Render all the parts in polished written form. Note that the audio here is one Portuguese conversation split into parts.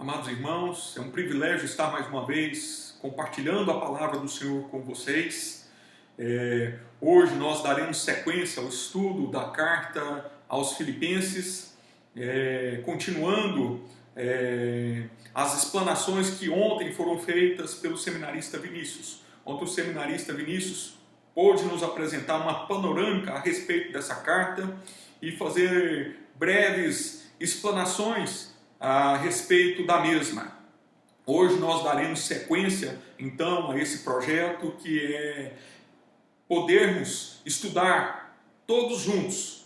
Amados irmãos, é um privilégio estar mais uma vez compartilhando a palavra do Senhor com vocês. Hoje nós daremos sequência ao estudo da carta aos Filipenses, continuando as explanações que ontem foram feitas pelo seminarista Vinícius. Ontem o seminarista Vinícius pôde nos apresentar uma panorâmica a respeito dessa carta e fazer breves explanações a respeito da mesma. Hoje nós daremos sequência então a esse projeto, que é podermos estudar todos juntos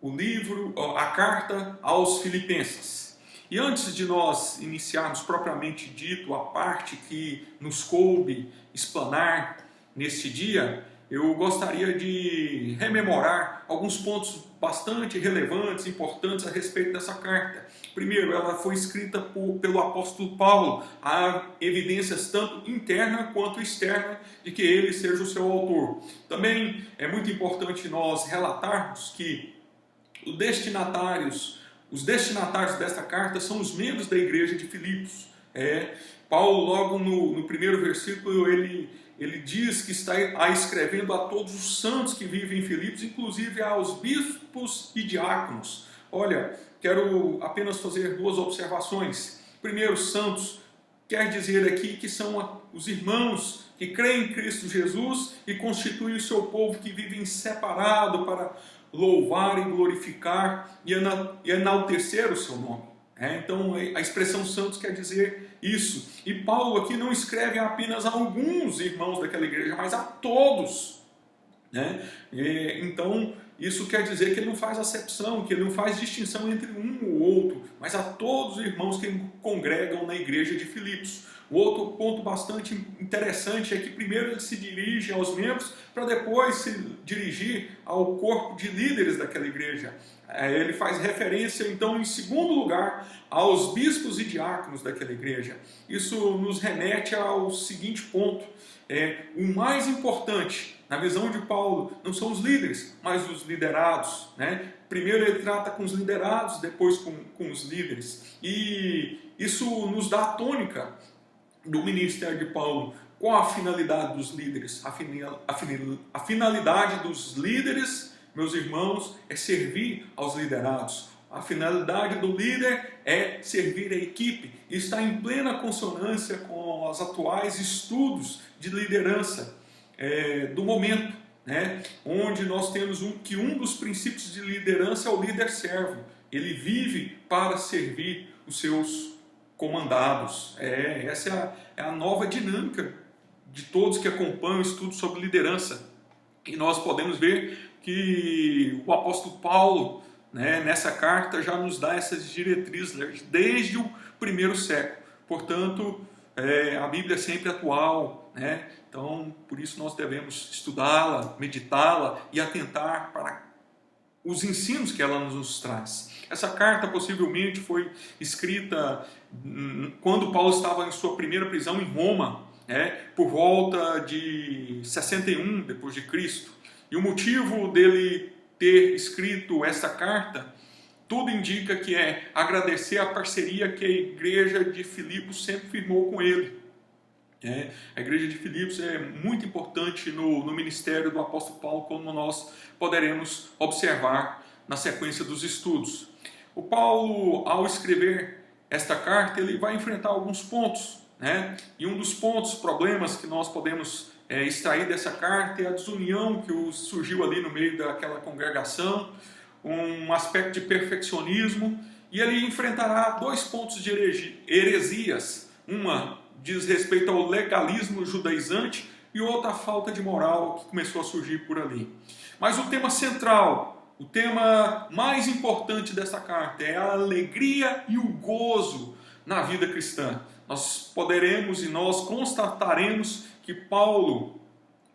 o livro, a carta aos Filipenses. E antes de nós iniciarmos propriamente dito a parte que nos coube explanar neste dia, eu gostaria de rememorar alguns pontos bastante relevantes, importantes a respeito dessa carta. Primeiro, ela foi escrita pelo apóstolo Paulo. Há evidências tanto interna quanto externa de que ele seja o seu autor. Também é muito importante nós relatarmos que os destinatários desta carta são os membros da igreja de Filipos. Paulo, logo no primeiro versículo, ele diz que está escrevendo a todos os santos que vivem em Filipos, inclusive aos bispos e diáconos. Olha, quero apenas fazer duas observações. Primeiro, santos quer dizer aqui que são os irmãos que creem em Cristo Jesus e constituem o seu povo que vive separado para louvar e glorificar e enaltecer o seu nome. Então a expressão santos quer dizer isso. E Paulo aqui não escreve apenas a alguns irmãos daquela igreja, mas a todos. Então isso quer dizer que ele não faz acepção, que ele não faz distinção entre um ou outro, mas a todos os irmãos que congregam na igreja de Filipos. O outro ponto bastante interessante é que primeiro ele se dirige aos membros para depois se dirigir ao corpo de líderes daquela igreja. Ele faz referência então em segundo lugar aos bispos e diáconos daquela igreja. Isso nos remete ao seguinte ponto: o mais importante na visão de Paulo não são os líderes, mas os liderados. Primeiro ele trata com os liderados, depois com os líderes. E isso nos dá a tônica do ministério de Paulo. Qual a finalidade dos líderes? A finalidade dos líderes, meus irmãos, é servir aos liderados. A finalidade do líder é servir a equipe e está em plena consonância com os atuais estudos de liderança do momento, onde nós temos que um dos princípios de liderança é o líder servo. Ele vive para servir os seus comandados. Essa é a nova dinâmica de todos que acompanham o estudo sobre liderança. E nós podemos ver que o apóstolo Paulo, nessa carta, já nos dá essas diretrizes desde o primeiro século. Portanto, a Bíblia é sempre atual. Então, por isso nós devemos estudá-la, meditá-la e atentar para os ensinos que ela nos traz. Essa carta possivelmente foi escrita quando Paulo estava em sua primeira prisão em Roma, por volta de 61 depois de Cristo. E o motivo dele ter escrito essa carta, tudo indica que é agradecer a parceria que a igreja de Filipos sempre firmou com ele. A igreja de Filipos é muito importante no ministério do apóstolo Paulo, como nós poderemos observar na sequência dos estudos. O Paulo, ao escrever esta carta, ele vai enfrentar alguns pontos, e um dos problemas que nós podemos extrair dessa carta é a desunião que surgiu ali no meio daquela congregação, um aspecto de perfeccionismo, e ele enfrentará dois pontos de heresias. Uma diz respeito ao legalismo judaizante e outra a falta de moral que começou a surgir por ali. Mas o tema central, o tema mais importante dessa carta é a alegria e o gozo na vida cristã. Nós poderemos e nós constataremos que Paulo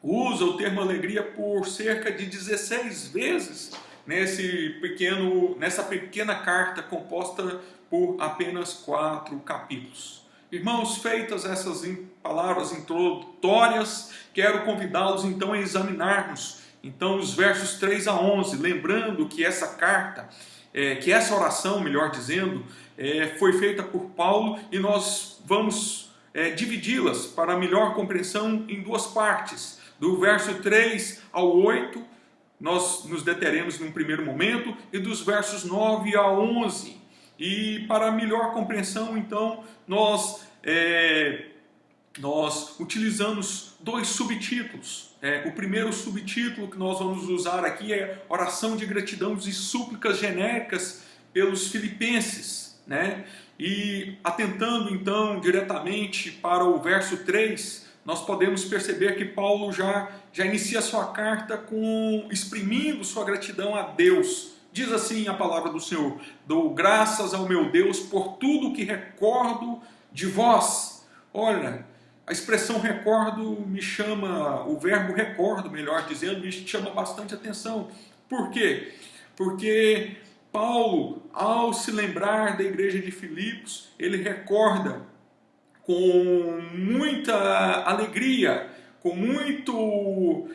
usa o termo alegria por cerca de 16 vezes nessa pequena carta composta por apenas 4 capítulos. Irmãos, feitas essas palavras introdutórias, quero convidá-los então a examinarmos então os versos 3 a 11, lembrando que essa carta que essa oração, melhor dizendo, foi feita por Paulo, e nós vamos dividi-las para melhor compreensão em duas partes. Do verso 3 ao 8, nós nos deteremos num primeiro momento, e dos versos 9 a 11. E para melhor compreensão, então, nós utilizamos dois subtítulos. O primeiro subtítulo que nós vamos usar aqui é oração de gratidão e súplicas genéricas pelos filipenses, né? E atentando então diretamente para o verso 3, nós podemos perceber que Paulo já inicia sua carta exprimindo sua gratidão a Deus. Diz assim a palavra do Senhor: dou graças ao meu Deus por tudo que recordo de vós. Olha, a expressão recordo o verbo recordo, melhor dizendo, me chama bastante atenção. Por quê? Porque Paulo, ao se lembrar da igreja de Filipos, ele recorda com muita alegria, com muito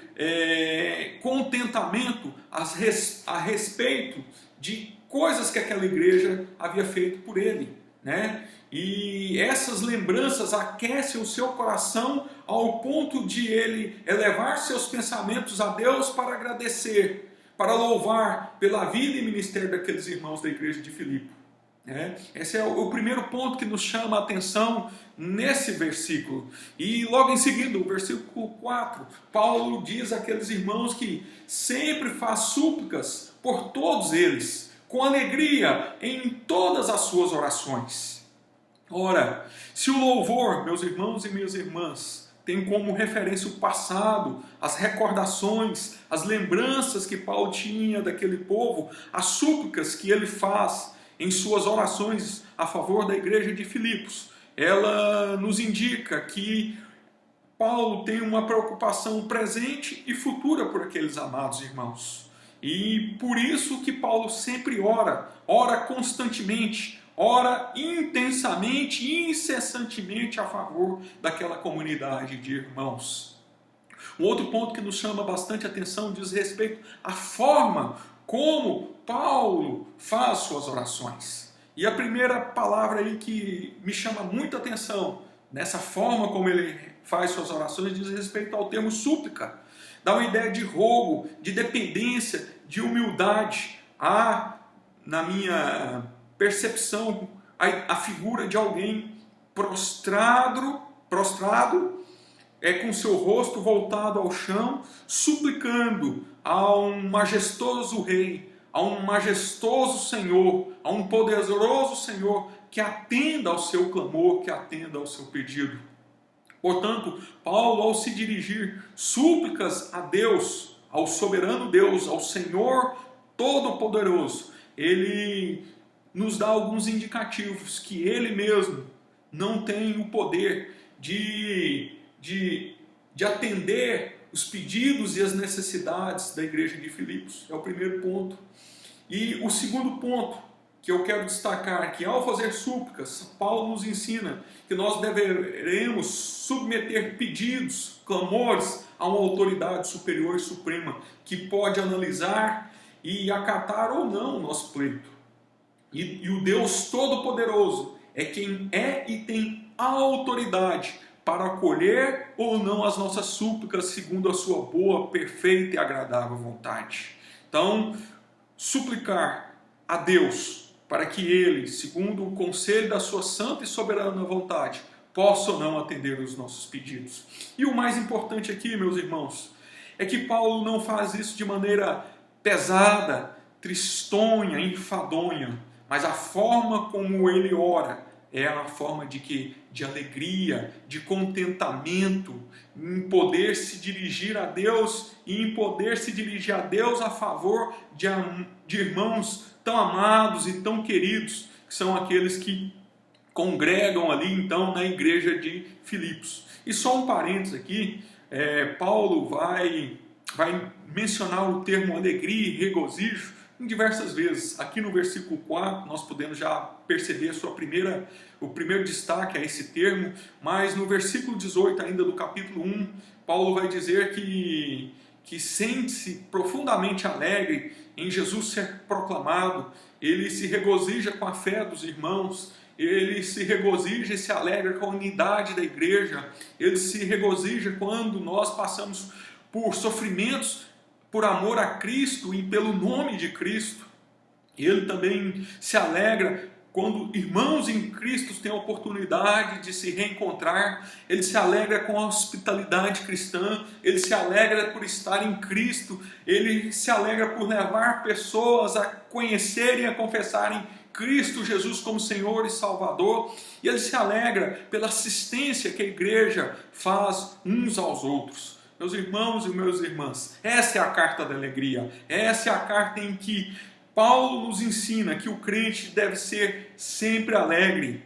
contentamento a respeito de coisas que aquela igreja havia feito por ele, né? E essas lembranças aquecem o seu coração ao ponto de ele elevar seus pensamentos a Deus para agradecer, para louvar pela vida e ministério daqueles irmãos da igreja de Filipe. Esse é o primeiro ponto que nos chama a atenção nesse versículo. E logo em seguida, o versículo 4, Paulo diz àqueles irmãos que sempre faz súplicas por todos eles, com alegria em todas as suas orações. Ora, se o louvor, meus irmãos e minhas irmãs, tem como referência o passado, as recordações, as lembranças que Paulo tinha daquele povo, as súplicas que ele faz em suas orações a favor da igreja de Filipos, ela nos indica que Paulo tem uma preocupação presente e futura por aqueles amados irmãos. E por isso que Paulo sempre ora constantemente, ora intensamente e incessantemente a favor daquela comunidade de irmãos. Um outro ponto que nos chama bastante atenção diz respeito à forma como Paulo faz suas orações. E a primeira palavra aí que me chama muita atenção nessa forma como ele faz suas orações diz respeito ao termo súplica. Dá uma ideia de rogo, de dependência, de humildade. Na minha percepção, a figura de alguém prostrado, com seu rosto voltado ao chão, suplicando a um majestoso rei, a um majestoso Senhor, a um poderoso Senhor que atenda ao seu clamor, que atenda ao seu pedido. Portanto, Paulo, ao se dirigir súplicas a Deus, ao soberano Deus, ao Senhor Todo-Poderoso, ele nos dá alguns indicativos que ele mesmo não tem o poder de atender os pedidos e as necessidades da igreja de Filipos. É o primeiro ponto. E o segundo ponto que eu quero destacar é que ao fazer súplicas, Paulo nos ensina que nós deveremos submeter pedidos, clamores a uma autoridade superior e suprema que pode analisar e acatar ou não o nosso pleito. E o Deus Todo-Poderoso é quem é e tem a autoridade para acolher ou não as nossas súplicas segundo a sua boa, perfeita e agradável vontade. Então, suplicar a Deus para que Ele, segundo o conselho da sua santa e soberana vontade, possa ou não atender os nossos pedidos. E o mais importante aqui, meus irmãos, é que Paulo não faz isso de maneira pesada, tristonha, enfadonha, mas a forma como ele ora é a forma de alegria, de contentamento, em poder se dirigir a Deus e em poder se dirigir a Deus a favor de irmãos tão amados e tão queridos, que são aqueles que congregam ali então na igreja de Filipos. E só um parênteses aqui, Paulo vai mencionar o termo alegria e regozijo em diversas vezes. Aqui no versículo 4 nós podemos já perceber o primeiro destaque a esse termo, mas no versículo 18 ainda do capítulo 1, Paulo vai dizer que que sente-se profundamente alegre em Jesus ser proclamado, ele se regozija com a fé dos irmãos, ele se regozija e se alegra com a unidade da igreja, ele se regozija quando nós passamos por sofrimentos por amor a Cristo e pelo nome de Cristo. Ele também se alegra quando irmãos em Cristo têm a oportunidade de se reencontrar. Ele se alegra com a hospitalidade cristã, ele se alegra por estar em Cristo, ele se alegra por levar pessoas a conhecerem e a confessarem Cristo Jesus como Senhor e Salvador, e ele se alegra pela assistência que a igreja faz uns aos outros. Meus irmãos e minhas irmãs, essa é a carta da alegria, essa é a carta em que Paulo nos ensina que o crente deve ser sempre alegre,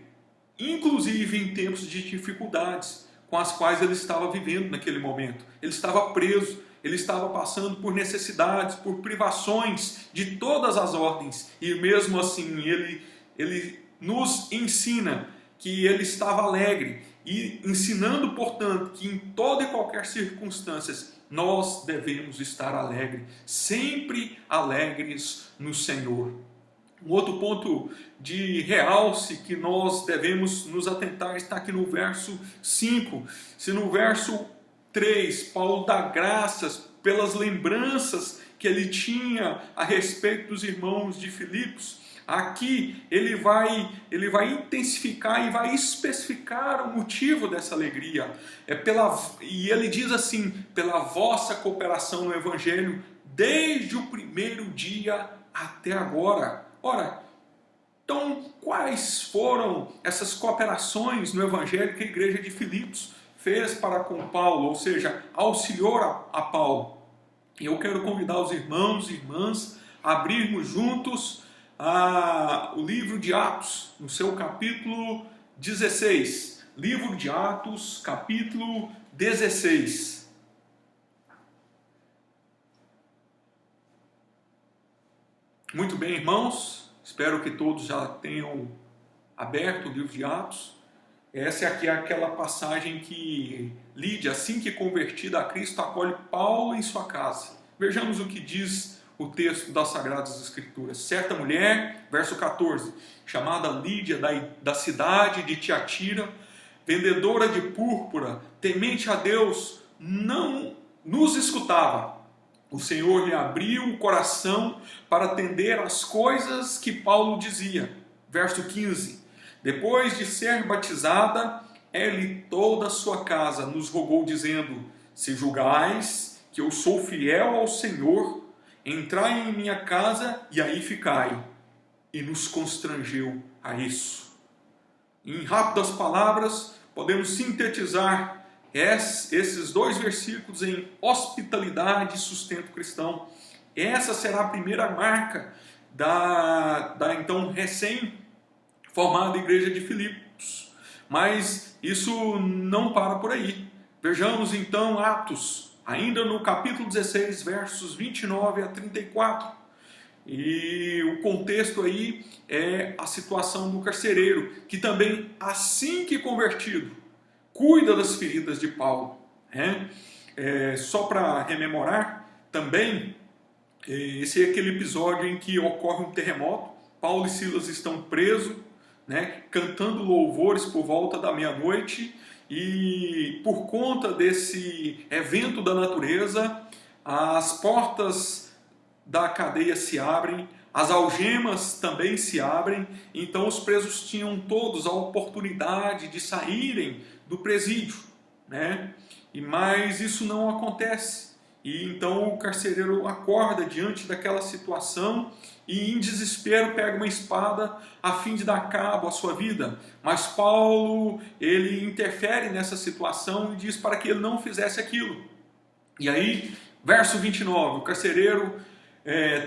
inclusive em tempos de dificuldades com as quais ele estava vivendo naquele momento. Ele estava preso, ele estava passando por necessidades, por privações de todas as ordens, e mesmo assim ele nos ensina que ele estava alegre, e ensinando, portanto, que em toda e qualquer circunstância nós devemos estar alegres, sempre alegres no Senhor. Um outro ponto de realce que nós devemos nos atentar está aqui no verso 5. Se no verso 3, Paulo dá graças pelas lembranças que ele tinha a respeito dos irmãos de Filipos, aqui ele vai intensificar e vai especificar o motivo dessa alegria. E ele diz assim: pela vossa cooperação no Evangelho, desde o primeiro dia até agora. Ora, então quais foram essas cooperações no Evangelho que a igreja de Filipos fez para com Paulo, ou seja, auxiliou a Paulo? E eu quero convidar os irmãos e irmãs a abrirmos juntos o livro de Atos, no seu capítulo 16. Livro de Atos, capítulo 16. Muito bem, irmãos, espero que todos já tenham aberto o livro de Atos. Essa aqui é aquela passagem que Lídia, assim que convertida a Cristo, acolhe Paulo em sua casa. Vejamos o que diz o texto das Sagradas Escrituras. Certa mulher, verso 14, chamada Lídia, da cidade de Tiatira, vendedora de púrpura, temente a Deus, não nos escutava. O Senhor lhe abriu o coração para atender às coisas que Paulo dizia. Verso 15, depois de ser batizada, ela e toda a sua casa nos rogou, dizendo: se julgais que eu sou fiel ao Senhor, entrai em minha casa e aí ficai. E nos constrangeu a isso. Em rápidas palavras, podemos sintetizar esses dois versículos em hospitalidade e sustento cristão. Essa será a primeira marca da então recém-formada igreja de Filipos. Mas isso não para por aí. Vejamos então Atos, ainda no capítulo 16, versos 29 a 34. E o contexto aí é a situação do carcereiro, que também, assim que convertido, cuida das feridas de Paulo. Só para rememorar também, esse é aquele episódio em que ocorre um terremoto. Paulo e Silas estão presos, cantando louvores por volta da meia-noite, e por conta desse evento da natureza, as portas da cadeia se abrem, as algemas também se abrem, então os presos tinham todos a oportunidade de saírem do presídio, mas isso não acontece. E então o carcereiro acorda diante daquela situação e, em desespero, pega uma espada a fim de dar cabo à sua vida. Mas Paulo, ele interfere nessa situação e diz para que ele não fizesse aquilo. E aí, verso 29, o carcereiro,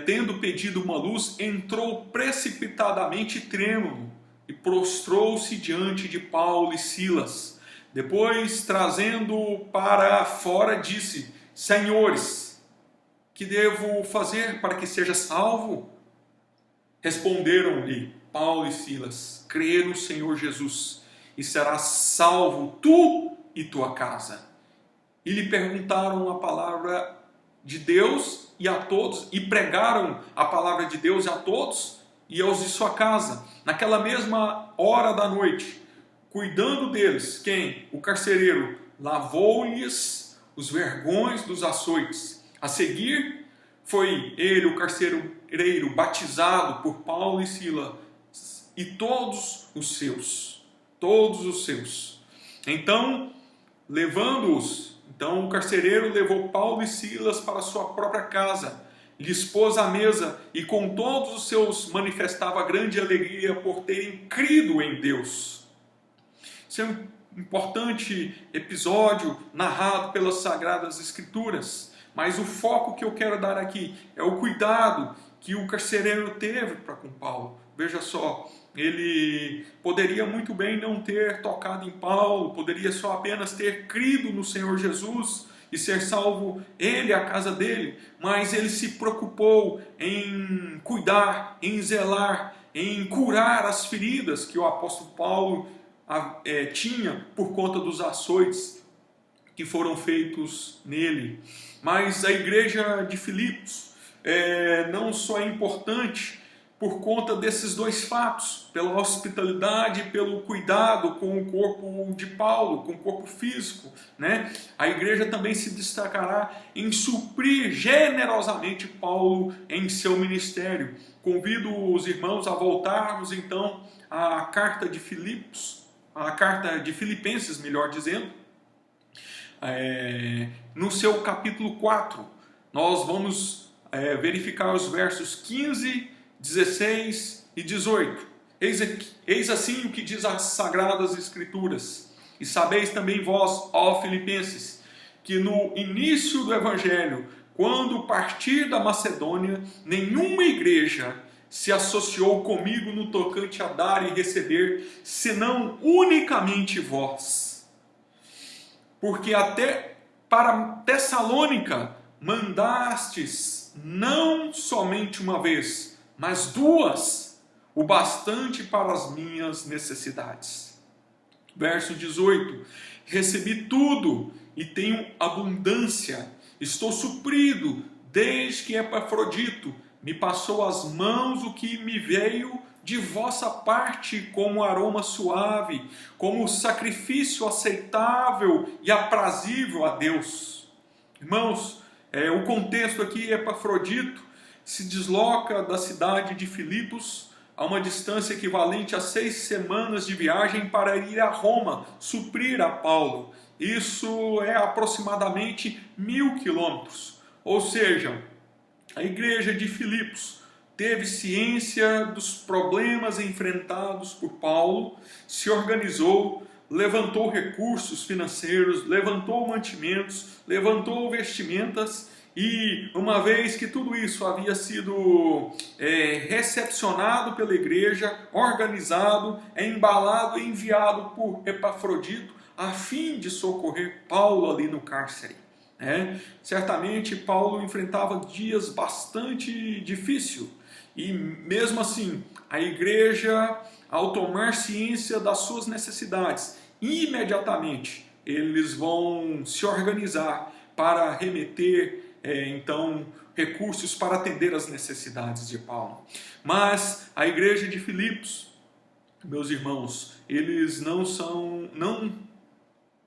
tendo pedido uma luz, entrou precipitadamente trêmulo e prostrou-se diante de Paulo e Silas. Depois, trazendo para fora, disse: Senhores, que devo fazer para que seja salvo? Responderam-lhe Paulo e Silas: crê no Senhor Jesus e serás salvo tu e tua casa. E lhe perguntaram a palavra de Deus e a todos, e pregaram a palavra de Deus a todos e aos de sua casa, naquela mesma hora da noite, cuidando deles. Quem? O carcereiro lavou-lhes os vergões dos açoites. A seguir, foi ele, o carcereiro, batizado por Paulo e Silas e todos os seus. Então, levando-os, o carcereiro levou Paulo e Silas para sua própria casa, lhes pôs à mesa e com todos os seus manifestava grande alegria por terem crido em Deus. Esse é um importante episódio narrado pelas Sagradas Escrituras, mas o foco que eu quero dar aqui é o cuidado que o carcereiro teve para com Paulo. Veja só, ele poderia muito bem não ter tocado em Paulo, poderia só apenas ter crido no Senhor Jesus e ser salvo ele e a casa dele, mas ele se preocupou em cuidar, em zelar, em curar as feridas que o apóstolo Paulo tinha por conta dos açoites que foram feitos nele. Mas a igreja de Filipos não só é importante por conta desses dois fatos, pela hospitalidade e pelo cuidado com o corpo de Paulo, com o corpo físico, né? A igreja também se destacará em suprir generosamente Paulo em seu ministério. Convido os irmãos a voltarmos então à carta de Filipos, a carta de Filipenses, melhor dizendo, no seu capítulo 4, nós vamos verificar os versos 15, 16 e 18. Eis assim o que diz as Sagradas Escrituras. E sabeis também vós, ó Filipenses, que no início do Evangelho, quando partir da Macedônia, nenhuma igreja se associou comigo no tocante a dar e receber, senão unicamente vós. Porque até para Tessalônica mandastes não somente uma vez, mas duas, o bastante para as minhas necessidades. Verso 18: recebi tudo e tenho abundância, estou suprido, desde que Epafrodito me passou às mãos o que me veio de vossa parte como aroma suave, como sacrifício aceitável e aprazível a Deus. Irmãos, o contexto aqui, Epafrodito se desloca da cidade de Filipos a uma distância equivalente a 6 semanas de viagem para ir a Roma, suprir a Paulo. Isso é aproximadamente 1000 quilômetros. Ou seja, a igreja de Filipos teve ciência dos problemas enfrentados por Paulo, se organizou, levantou recursos financeiros, levantou mantimentos, levantou vestimentas. E uma vez que tudo isso havia sido recepcionado pela igreja, organizado, embalado e enviado por Epafrodito, a fim de socorrer Paulo ali no cárcere. Certamente Paulo enfrentava dias bastante difíceis. E mesmo assim, a igreja, ao tomar ciência das suas necessidades, imediatamente eles vão se organizar para remeter então recursos para atender às necessidades de Paulo. Mas a igreja de Filipos, meus irmãos, eles não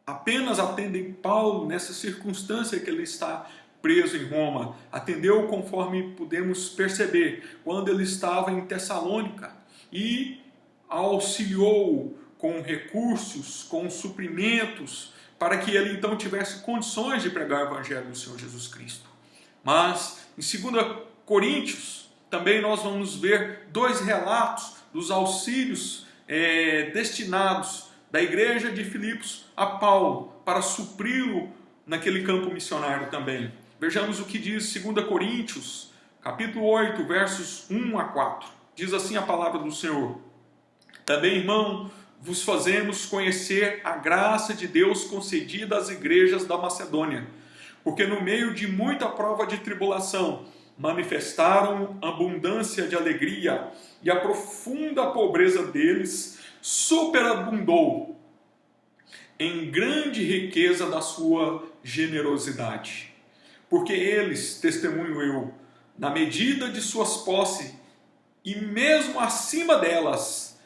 apenas atendem Paulo nessa circunstância que ele está preso em Roma. Atendeu conforme podemos perceber quando ele estava em Tessalônica e auxiliou com recursos, com suprimentos, para que ele então tivesse condições de pregar o Evangelho do Senhor Jesus Cristo. Mas em 2 Coríntios também nós vamos ver 2 relatos dos auxílios destinados da igreja de Filipos a Paulo, para supri-lo naquele campo missionário também. Vejamos o que diz 2 Coríntios, capítulo 8, versos 1 a 4. Diz assim a palavra do Senhor: também, irmão, vos fazemos conhecer a graça de Deus concedida às igrejas da Macedônia, porque no meio de muita prova de tribulação, manifestaram abundância de alegria, e a profunda pobreza deles superabundou em grande riqueza da sua generosidade. porque eles, testemunho eu, na medida de suas posses e mesmo acima delas,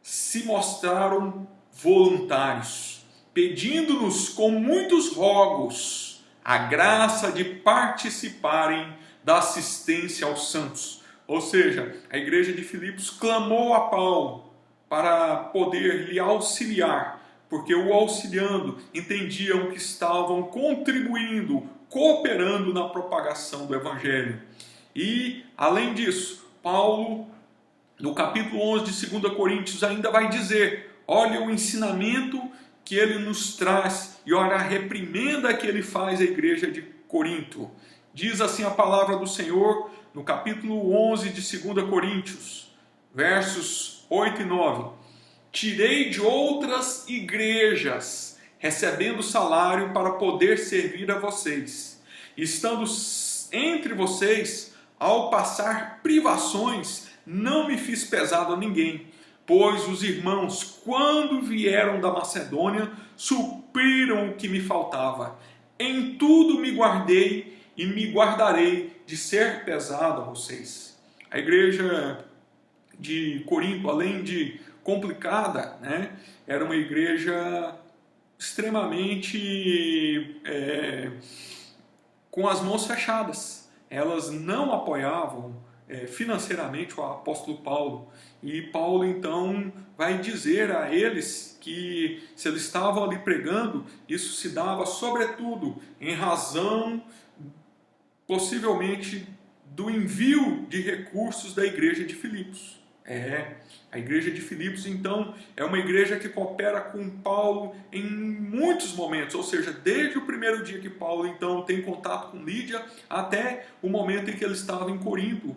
se mostraram voluntários, pedindo-nos com muitos rogos a graça de participarem da assistência aos santos. Ou seja, a igreja de Filipos clamou a Paulo para poder lhe auxiliar, porque o auxiliando entendiam que estavam contribuindo, cooperando na propagação do evangelho. E, além disso, Paulo, no capítulo 11 de 2 Coríntios, ainda vai dizer, olha o ensinamento que ele nos traz e olha a reprimenda que ele faz à igreja de Corinto. Diz assim a palavra do Senhor no capítulo 11 de 2 Coríntios, versos 8 e 9. Tirei de outras igrejas, recebendo salário para poder servir a vocês. Estando entre vocês, ao passar privações, não me fiz pesado a ninguém, pois os irmãos, quando vieram da Macedônia, supriram o que me faltava. Em tudo me guardei e me guardarei de ser pesado a vocês. A igreja de Corinto, além de complicada, era uma igreja extremamente com as mãos fechadas. Elas não apoiavam financeiramente o apóstolo Paulo. E Paulo então vai dizer a eles que se eles estavam ali pregando, isso se dava sobretudo em razão possivelmente do envio de recursos da igreja de Filipos. A igreja de Filipos então é uma igreja que coopera com Paulo em muitos momentos, ou seja, desde o primeiro dia que Paulo então tem contato com Lídia até o momento em que ele estava em Corinto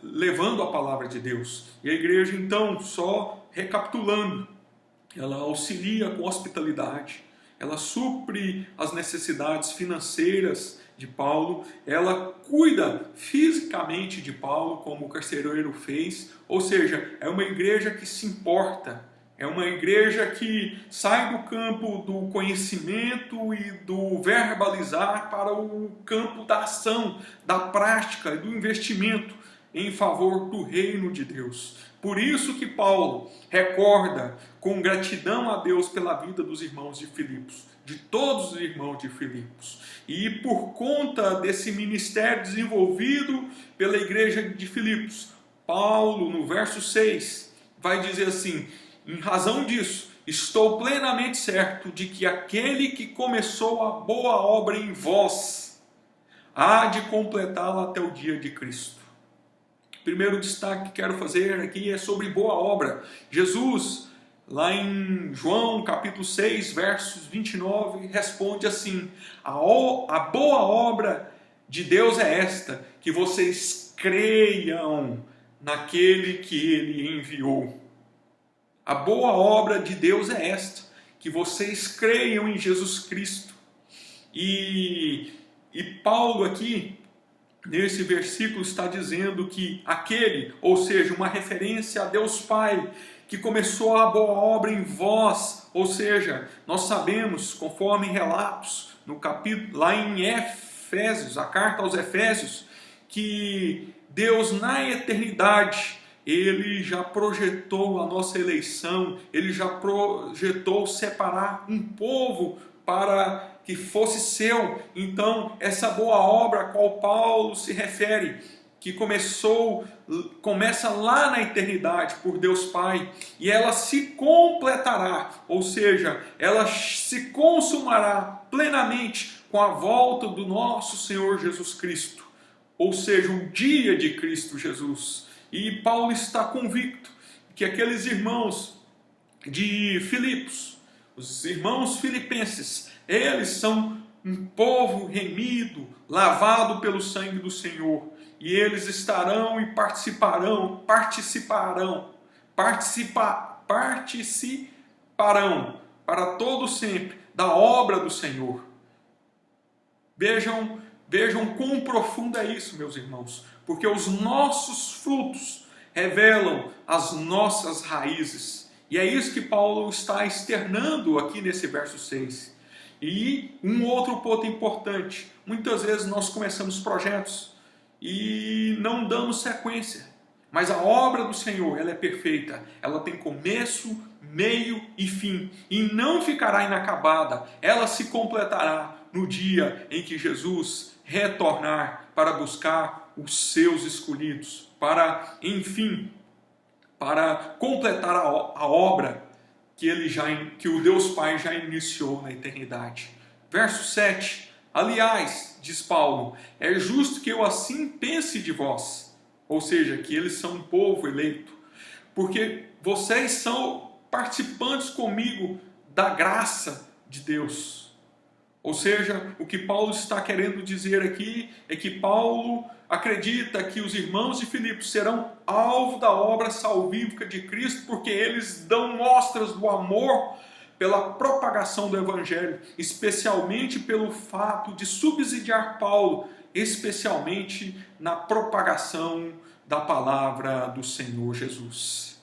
levando a palavra de Deus. E a igreja então, só recapitulando, ela auxilia com hospitalidade, ela supre as necessidades financeiras de Paulo, ela cuida fisicamente de Paulo, como o carcereiro fez, ou seja, é uma igreja que se importa, é uma igreja que sai do campo do conhecimento e do verbalizar para o campo da ação, da prática e do investimento em favor do reino de Deus. Por isso que Paulo recorda com gratidão a Deus pela vida dos irmãos de Filipos, de todos os irmãos de Filipos. E por conta desse ministério desenvolvido pela igreja de Filipos, Paulo, no verso 6, vai dizer assim, em razão disso, estou plenamente certo de que aquele que começou a boa obra em vós, há de completá-la até o dia de Cristo. Primeiro destaque que quero fazer aqui é sobre boa obra. Jesus, lá em João capítulo 6, versos 29, responde assim, a boa obra de Deus é esta, que vocês creiam naquele que Ele enviou. A boa obra de Deus é esta, que vocês creiam em Jesus Cristo. E Paulo aqui, nesse versículo, está dizendo que aquele, ou seja, uma referência a Deus Pai, que começou a boa obra em vós, ou seja, nós sabemos, conforme relatos, no capítulo, lá em Efésios, a carta aos Efésios, que Deus na eternidade, Ele já projetou a nossa eleição, Ele já projetou separar um povo para que fosse seu. Então, essa boa obra a qual Paulo se refere, que começa lá na eternidade por Deus Pai, e ela se completará, ou seja, ela se consumará plenamente com a volta do nosso Senhor Jesus Cristo, ou seja, o dia de Cristo Jesus. E Paulo está convicto que aqueles irmãos de Filipos, os irmãos filipenses, eles são um povo remido, lavado pelo sangue do Senhor, e eles estarão e participarão para todo sempre da obra do Senhor. Vejam quão profundo é isso, meus irmãos, porque os nossos frutos revelam as nossas raízes, e é isso que Paulo está externando aqui nesse verso 6. E um outro ponto importante, muitas vezes nós começamos projetos e não damos sequência, mas a obra do Senhor, ela é perfeita, ela tem começo, meio e fim, e não ficará inacabada, ela se completará no dia em que Jesus retornar para buscar os seus escolhidos, para, enfim, para completar a obra que o Deus Pai já iniciou na eternidade. Verso 7. Aliás, diz Paulo, é justo que eu assim pense de vós, ou seja, que eles são um povo eleito, porque vocês são participantes comigo da graça de Deus. Ou seja, o que Paulo está querendo dizer aqui é que Paulo acredita que os irmãos de Filipos serão alvo da obra salvífica de Cristo, porque eles dão mostras do amor pela propagação do Evangelho, especialmente pelo fato de subsidiar Paulo, especialmente na propagação da palavra do Senhor Jesus.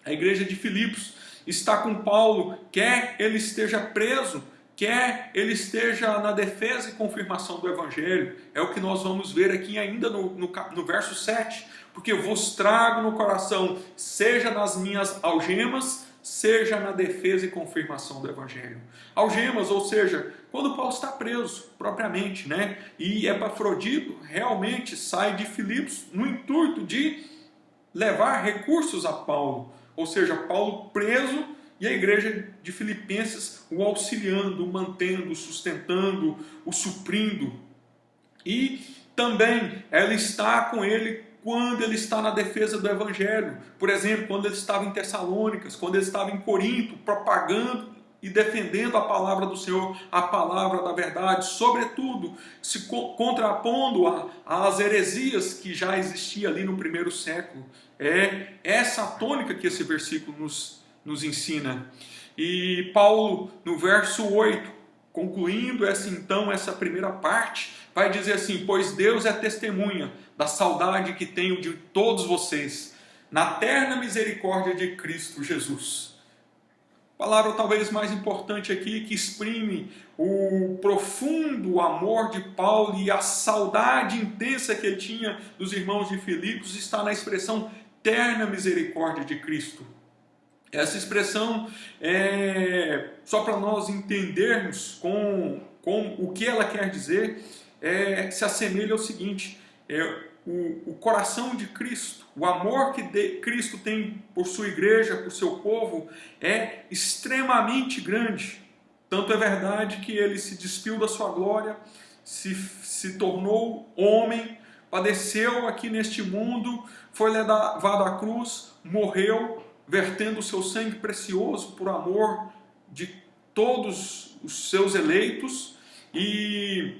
A igreja de Filipos está com Paulo, quer ele esteja preso, quer ele esteja na defesa e confirmação do Evangelho. É o que nós vamos ver aqui ainda no verso 7. Porque vos trago no coração, seja nas minhas algemas, seja na defesa e confirmação do Evangelho. Algemas, ou seja, quando Paulo está preso, propriamente, né? E Epafrodito realmente sai de Filipos no intuito de levar recursos a Paulo. Ou seja, Paulo preso, e a igreja de Filipenses o auxiliando, o mantendo, o sustentando, o suprindo. E também ela está com ele quando ele está na defesa do Evangelho. Por exemplo, quando ele estava em Tessalônicas, quando ele estava em Corinto, propagando e defendendo a palavra do Senhor, a palavra da verdade, sobretudo se contrapondo às heresias que já existiam ali no primeiro século. É essa a tônica que esse versículo nos ensina. E Paulo, no verso 8, concluindo essa primeira parte, vai dizer assim: pois Deus é testemunha da saudade que tenho de todos vocês, na terna misericórdia de Cristo Jesus. Palavra talvez mais importante aqui, que exprime o profundo amor de Paulo e a saudade intensa que ele tinha dos irmãos de Filipos, está na expressão terna misericórdia de Cristo. Essa expressão, só para nós entendermos com o que ela quer dizer, se assemelha ao seguinte: o coração de Cristo, o amor que Cristo tem por sua igreja, por seu povo, é extremamente grande. Tanto é verdade que ele se despiu da sua glória, se tornou homem, padeceu aqui neste mundo, foi levado à cruz, morreu, vertendo o seu sangue precioso por amor de todos os seus eleitos, e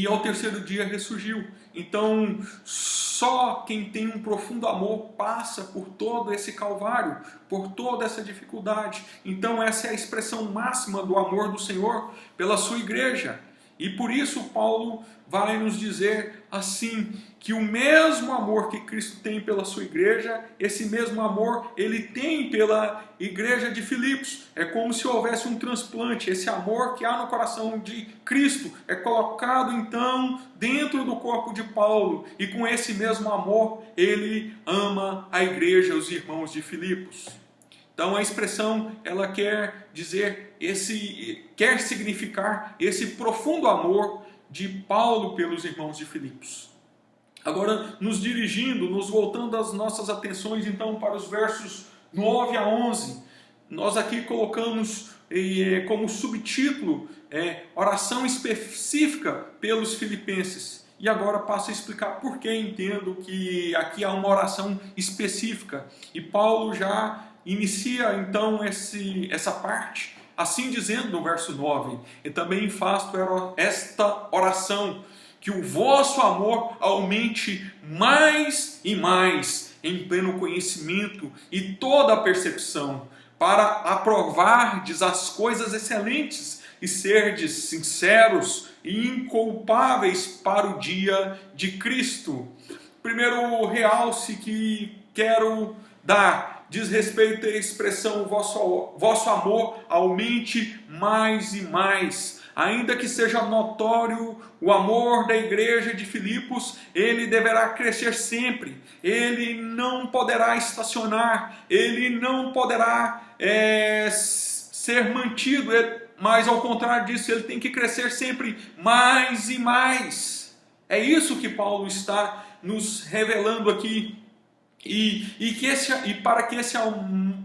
ao terceiro dia ressurgiu. Então, só quem tem um profundo amor passa por todo esse calvário, por toda essa dificuldade. Então, essa é a expressão máxima do amor do Senhor pela sua igreja. E por isso Paulo vai nos dizer assim, que o mesmo amor que Cristo tem pela sua igreja, esse mesmo amor ele tem pela igreja de Filipos. É como se houvesse um transplante. Esse amor que há no coração de Cristo é colocado então dentro do corpo de Paulo, e com esse mesmo amor ele ama a igreja, os irmãos de Filipos. Então a expressão, ela quer dizer, quer significar esse profundo amor de Paulo pelos irmãos de Filipos. Agora, nos voltando as nossas atenções então para os versos 9 a 11, nós aqui colocamos como subtítulo oração específica pelos filipenses. E agora passo a explicar por que entendo que aqui há uma oração específica. E Paulo já inicia então essa parte, assim dizendo no verso 9: e também faço esta oração, que o vosso amor aumente mais e mais em pleno conhecimento e toda a percepção, para aprovardes as coisas excelentes e serdes sinceros e inculpáveis para o dia de Cristo. Primeiro realce que quero dar diz respeito à expressão vosso amor aumente mais e mais. Ainda que seja notório o amor da igreja de Filipos, ele deverá crescer sempre, ele não poderá estacionar, ele não poderá ser mantido, mas ao contrário disso, ele tem que crescer sempre mais e mais. É isso que Paulo está nos revelando aqui. E para que esse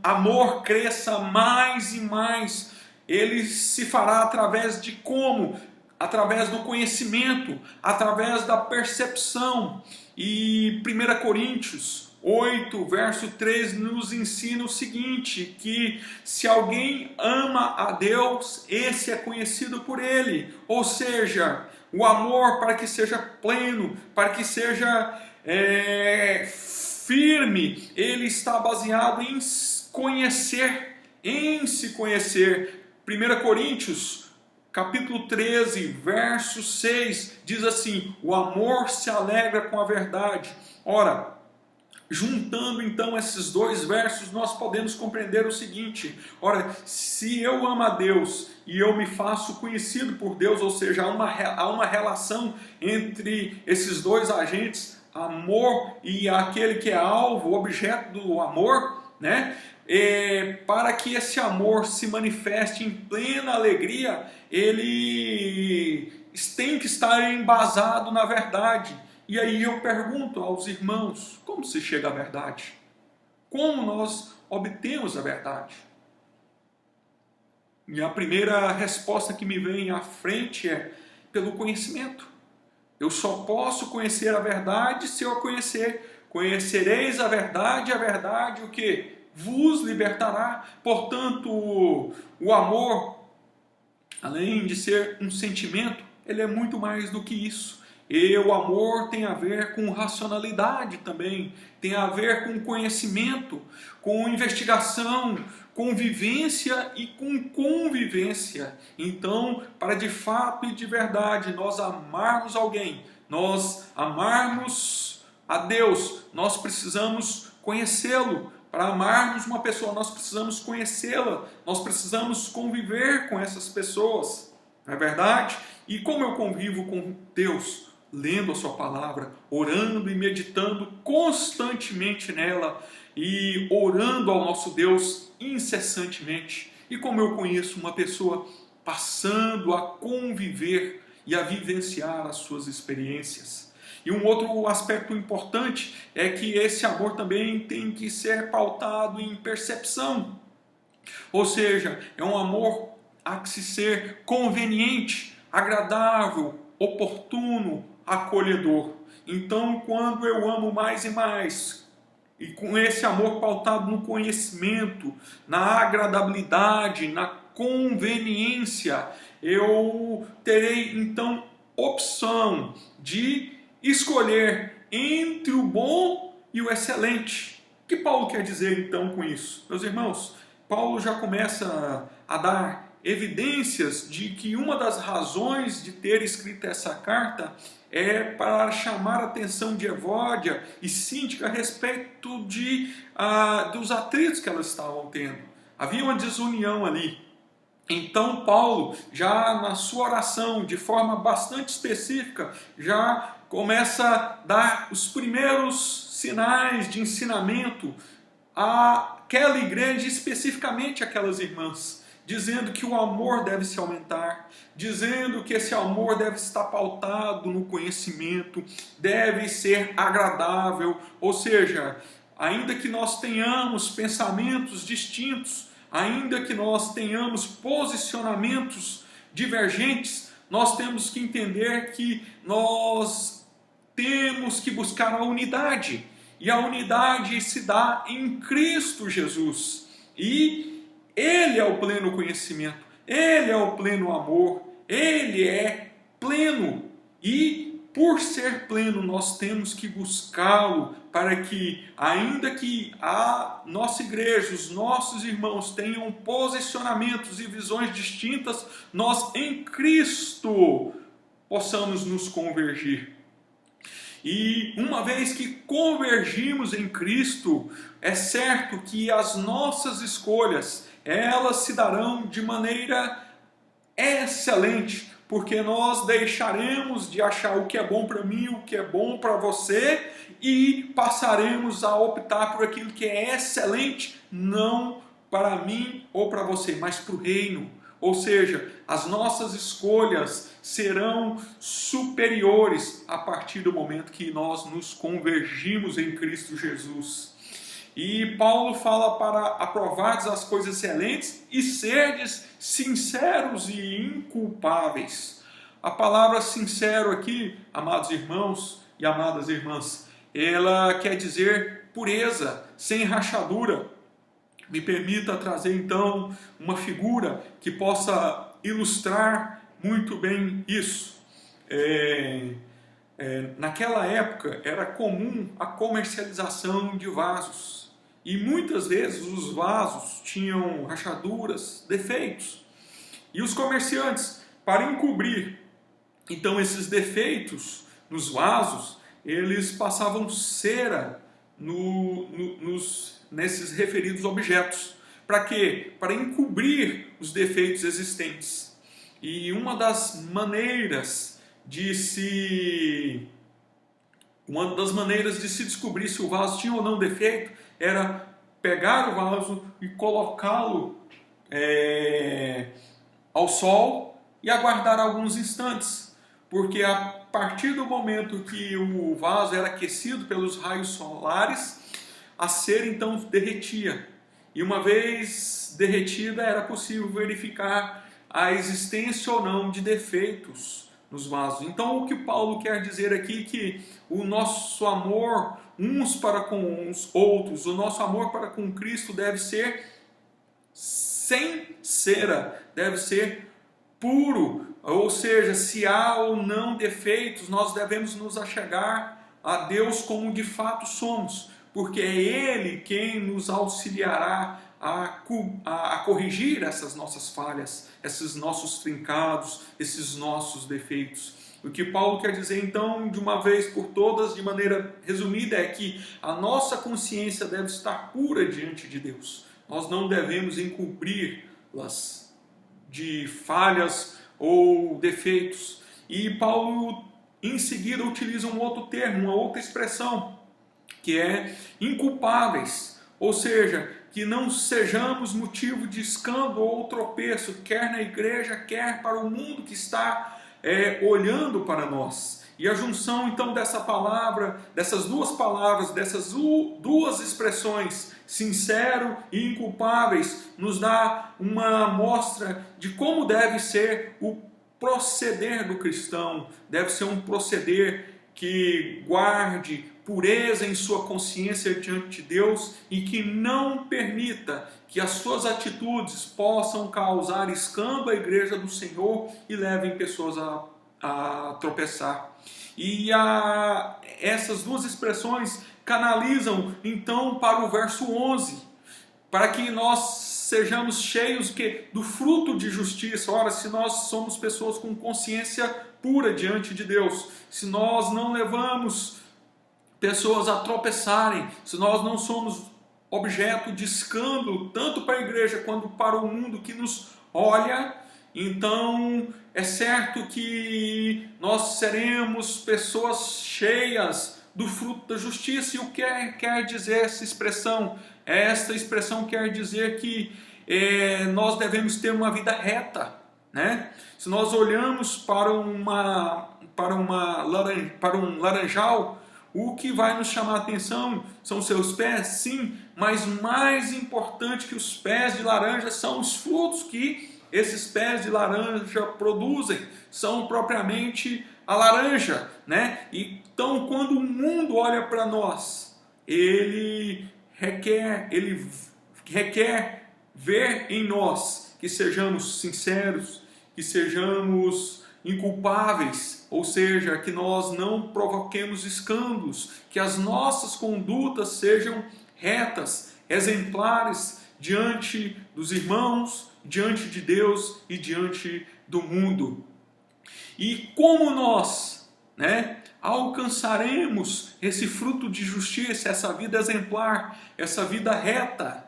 amor cresça mais e mais, ele se fará através de como? Através do conhecimento, através da percepção. E 1 Coríntios 8, verso 3 nos ensina o seguinte, que se alguém ama a Deus, esse é conhecido por ele. Ou seja, o amor, para que seja pleno, para que seja firme, ele está baseado em conhecer, em se conhecer. 1 Coríntios, capítulo 13, verso 6, diz assim: o amor se alegra com a verdade. Ora, juntando então esses dois versos, nós podemos compreender o seguinte: ora, se eu amo a Deus e eu me faço conhecido por Deus, ou seja, há uma relação entre esses dois agentes, amor e aquele que é alvo, objeto do amor, né? Para que esse amor se manifeste em plena alegria, ele tem que estar embasado na verdade. E aí eu pergunto aos irmãos, como se chega à verdade? Como nós obtemos a verdade? E a primeira resposta que me vem à frente é pelo conhecimento. Eu só posso conhecer a verdade se eu a conhecer. Conhecereis a verdade o que? Vos libertará. Portanto, o amor, além de ser um sentimento, ele é muito mais do que isso. E o amor tem a ver com racionalidade também, tem a ver com conhecimento, com investigação, com vivência e com convivência. Então, para de fato e de verdade nós amarmos alguém, nós amarmos a Deus, nós precisamos conhecê-lo. Para amarmos uma pessoa, nós precisamos conhecê-la, nós precisamos conviver com essas pessoas, não é verdade? E como eu convivo com Deus? Lendo a sua palavra, orando e meditando constantemente nela e orando ao nosso Deus incessantemente. E como eu conheço uma pessoa passando a conviver e a vivenciar as suas experiências. E um outro aspecto importante é que esse amor também tem que ser pautado em percepção. Ou seja, é um amor a que se ser conveniente, agradável, oportuno, acolhedor. Então, quando eu amo mais e mais, e com esse amor pautado no conhecimento, na agradabilidade, na conveniência, eu terei então opção de escolher entre o bom e o excelente. O que Paulo quer dizer então com isso? Meus irmãos, Paulo já começa a dar evidências de que uma das razões de ter escrito essa carta é para chamar a atenção de Evódia e Síntica a respeito dos atritos que elas estavam tendo. Havia uma desunião ali. Então Paulo, já na sua oração, de forma bastante específica, já começa a dar os primeiros sinais de ensinamento àquela igreja, especificamente àquelas irmãs, dizendo que o amor deve se aumentar, dizendo que esse amor deve estar pautado no conhecimento, deve ser agradável, ou seja, ainda que nós tenhamos pensamentos distintos, ainda que nós tenhamos posicionamentos divergentes, nós temos que entender que nós temos que buscar a unidade, e a unidade se dá em Cristo Jesus, e Ele é o pleno conhecimento, Ele é o pleno amor, Ele é pleno, e por ser pleno nós temos que buscá-lo para que, ainda que a nossa igreja, os nossos irmãos tenham posicionamentos e visões distintas, nós em Cristo possamos nos convergir. E uma vez que convergimos em Cristo, é certo que as nossas escolhas, elas se darão de maneira excelente, porque nós deixaremos de achar o que é bom para mim, o que é bom para você, e passaremos a optar por aquilo que é excelente, não para mim ou para você, mas para o reino. Ou seja, as nossas escolhas serão superiores a partir do momento que nós nos convergimos em Cristo Jesus. E Paulo fala para aprovardes as coisas excelentes e serdes sinceros e inculpáveis. A palavra sincero aqui, amados irmãos e amadas irmãs, ela quer dizer pureza, sem rachadura. Me permita trazer então uma figura que possa ilustrar muito bem isso. Naquela época era comum a comercialização de vasos. E muitas vezes os vasos tinham rachaduras, defeitos. E os comerciantes, para encobrir então esses defeitos nos vasos, eles passavam cera nesses referidos objetos. Para quê? Para encobrir os defeitos existentes. E uma das maneiras de se descobrir se o vaso tinha ou não defeito era pegar o vaso e colocá-lo ao sol e aguardar alguns instantes, porque a partir do momento que o vaso era aquecido pelos raios solares, a cera então derretia, e uma vez derretida era possível verificar a existência ou não de defeitos nos vasos. Então o que Paulo quer dizer aqui é que o nosso amor uns para com os outros, o nosso amor para com Cristo deve ser sem cera, deve ser puro, ou seja, se há ou não defeitos, nós devemos nos achegar a Deus como de fato somos, porque é Ele quem nos auxiliará a corrigir essas nossas falhas, esses nossos trincados, esses nossos defeitos. O que Paulo quer dizer então, de uma vez por todas, de maneira resumida, é que a nossa consciência deve estar pura diante de Deus. Nós não devemos encobri-las de falhas ou defeitos. E Paulo, em seguida, utiliza um outro termo, uma outra expressão, que é inculpáveis, ou seja, que não sejamos motivo de escândalo ou tropeço, quer na igreja, quer para o mundo que está olhando para nós. E a junção então dessa palavra, dessas duas palavras, dessas duas expressões, sincero e inculpáveis, nos dá uma amostra de como deve ser o proceder do cristão. Deve ser um proceder que guarde pureza em sua consciência diante de Deus e que não permita que as suas atitudes possam causar escândalo à igreja do Senhor e levem pessoas a tropeçar. E essas duas expressões canalizam então para o verso 11, para que nós sejamos cheios do fruto de justiça. Ora, se nós somos pessoas com consciência pura diante de Deus, se nós não levamos pessoas a tropeçarem, se nós não somos objeto de escândalo, tanto para a igreja quanto para o mundo que nos olha, então é certo que nós seremos pessoas cheias do fruto da justiça. E o que quer dizer essa expressão? Esta expressão quer dizer que nós devemos ter uma vida reta, né? Se nós olhamos para um laranjal, o que vai nos chamar a atenção são seus pés, sim, mas mais importante que os pés de laranja são os frutos que esses pés de laranja produzem, são propriamente a laranja, né? Então, quando o mundo olha para nós, ele requer ver em nós que sejamos sinceros, que sejamos inculpáveis, ou seja, que nós não provoquemos escândalos, que as nossas condutas sejam retas, exemplares diante dos irmãos, diante de Deus e diante do mundo. E como nós, alcançaremos esse fruto de justiça, essa vida exemplar, essa vida reta,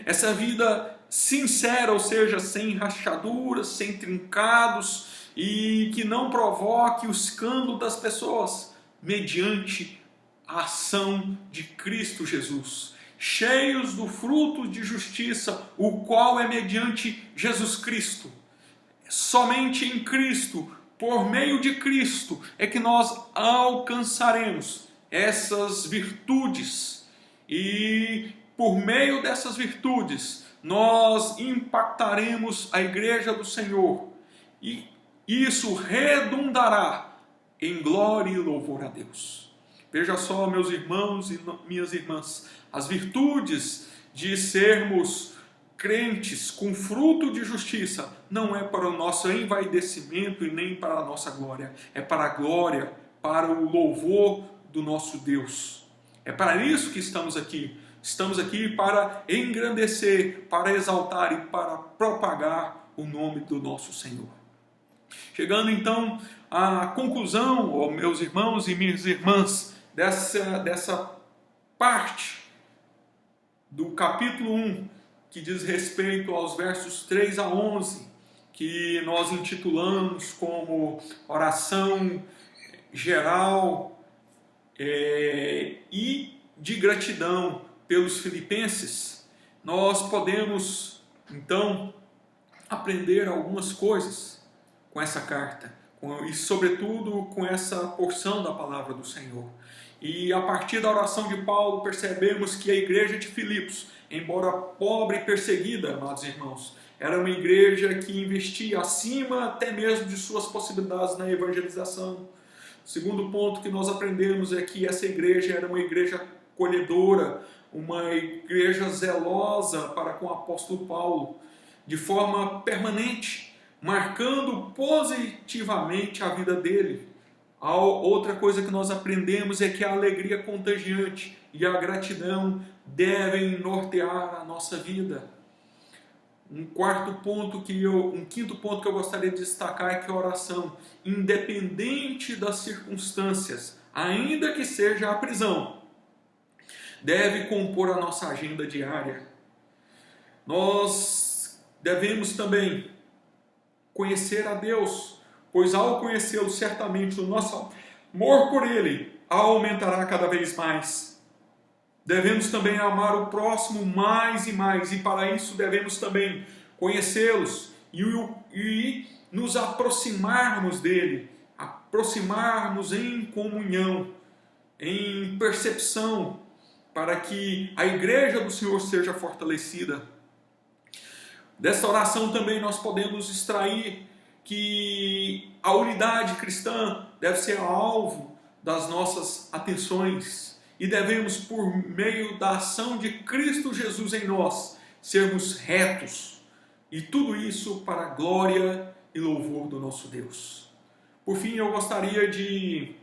essa vida sincera, ou seja, sem rachaduras, sem trincados, e que não provoque o escândalo das pessoas, mediante a ação de Cristo Jesus, cheios do fruto de justiça, o qual é mediante Jesus Cristo. Somente em Cristo, por meio de Cristo, é que nós alcançaremos essas virtudes, e por meio dessas virtudes nós impactaremos a igreja do Senhor, e isso redundará em glória e louvor a Deus. Veja só, meus irmãos e minhas irmãs, as virtudes de sermos crentes com fruto de justiça não é para o nosso envaidecimento e nem para a nossa glória, é para a glória, para o louvor do nosso Deus. É para isso que estamos aqui. Estamos aqui para engrandecer, para exaltar e para propagar o nome do nosso Senhor. Chegando então à conclusão, meus irmãos e minhas irmãs, dessa parte do capítulo 1, que diz respeito aos versos 3 a 11, que nós intitulamos como oração geral e de gratidão pelos filipenses, nós podemos então aprender algumas coisas com essa carta, e sobretudo com essa porção da palavra do Senhor. E a partir da oração de Paulo percebemos que a igreja de Filipos, embora pobre e perseguida, amados irmãos, era uma igreja que investia acima até mesmo de suas possibilidades na evangelização. O segundo ponto que nós aprendemos é que essa igreja era uma igreja acolhedora, uma igreja zelosa para com o apóstolo Paulo, de forma permanente, marcando positivamente a vida dele. A outra coisa que nós aprendemos é que a alegria contagiante e a gratidão devem nortear a nossa vida. Um quinto ponto que eu gostaria de destacar é que a oração, independente das circunstâncias, ainda que seja a prisão, deve compor a nossa agenda diária. Nós devemos também conhecer a Deus, pois ao conhecê-lo, certamente o nosso amor por Ele aumentará cada vez mais. Devemos também amar o próximo mais e mais, e para isso devemos também conhecê-los e nos aproximarmos dele, aproximarmos em comunhão, em percepção, para que a igreja do Senhor seja fortalecida. Dessa oração também nós podemos extrair que a unidade cristã deve ser alvo das nossas atenções e devemos, por meio da ação de Cristo Jesus em nós, sermos retos, e tudo isso para a glória e louvor do nosso Deus. Por fim, eu gostaria de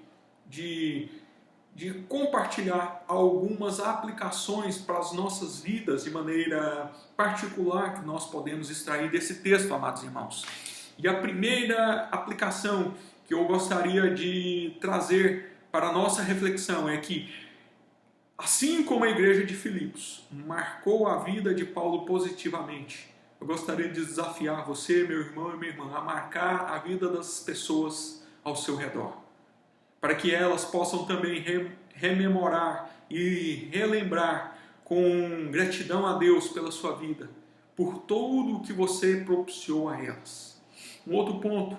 compartilhar algumas aplicações para as nossas vidas de maneira particular que nós podemos extrair desse texto, amados irmãos. E a primeira aplicação que eu gostaria de trazer para a nossa reflexão é que, assim como a igreja de Filipos marcou a vida de Paulo positivamente, eu gostaria de desafiar você, meu irmão e minha irmã, a marcar a vida das pessoas ao seu redor, para que elas possam também rememorar e relembrar com gratidão a Deus pela sua vida, por tudo o que você propiciou a elas. Um outro ponto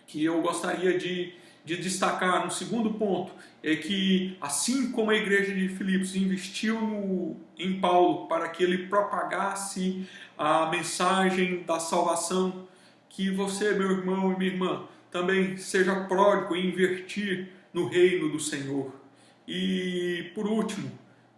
que eu gostaria de destacar, no segundo ponto, é que assim como a igreja de Filipos investiu em Paulo para que ele propagasse a mensagem da salvação, que você, meu irmão e minha irmã, também seja pródigo em investir no reino do Senhor. E por último,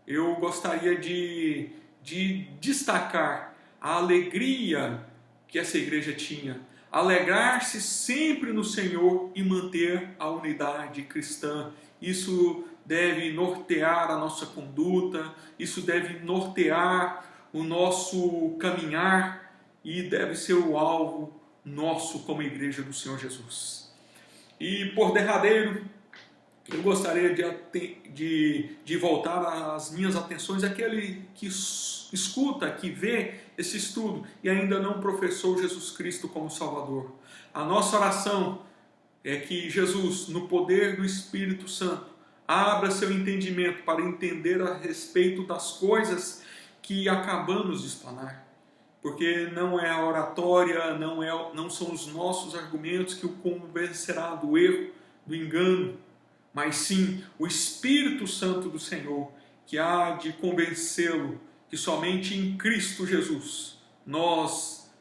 eu gostaria de destacar a alegria que essa igreja tinha. Alegrar-se sempre no Senhor e manter a unidade cristã. Isso deve nortear a nossa conduta, isso deve nortear o nosso caminhar e deve ser o alvo nosso como igreja do Senhor Jesus. E por derradeiro, eu gostaria de voltar as minhas atenções àquele que escuta, que vê esse estudo e ainda não professou Jesus Cristo como Salvador. A nossa oração é que Jesus, no poder do Espírito Santo, abra seu entendimento para entender a respeito das coisas que acabamos de explanar. Porque não é a oratória, não são os nossos argumentos que o convencerá do erro, do engano, mas sim o Espírito Santo do Senhor, que há de convencê-lo que somente em Cristo Jesus nós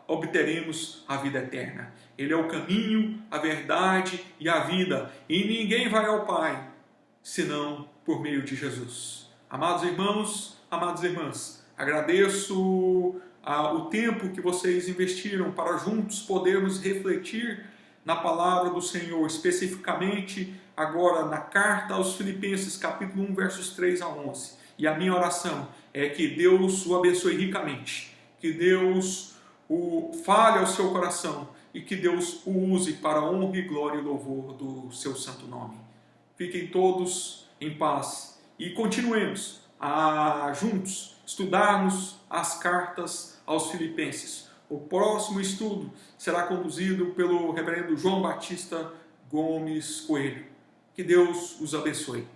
obteremos a vida eterna. Ele é o caminho, a verdade e a vida, e ninguém vai ao Pai senão por meio de Jesus. Amados irmãos, amadas irmãs, agradeço o tempo que vocês investiram para juntos podermos refletir na palavra do Senhor, especificamente agora na carta aos Filipenses, capítulo 1, versos 3 a 11. E a minha oração é que Deus o abençoe ricamente, que Deus o fale ao seu coração e que Deus o use para a honra e glória e louvor do seu santo nome. Fiquem todos em paz e continuemos a juntos estudarmos as cartas aos Filipenses. O próximo estudo será conduzido pelo reverendo João Batista Gomes Coelho. Que Deus os abençoe.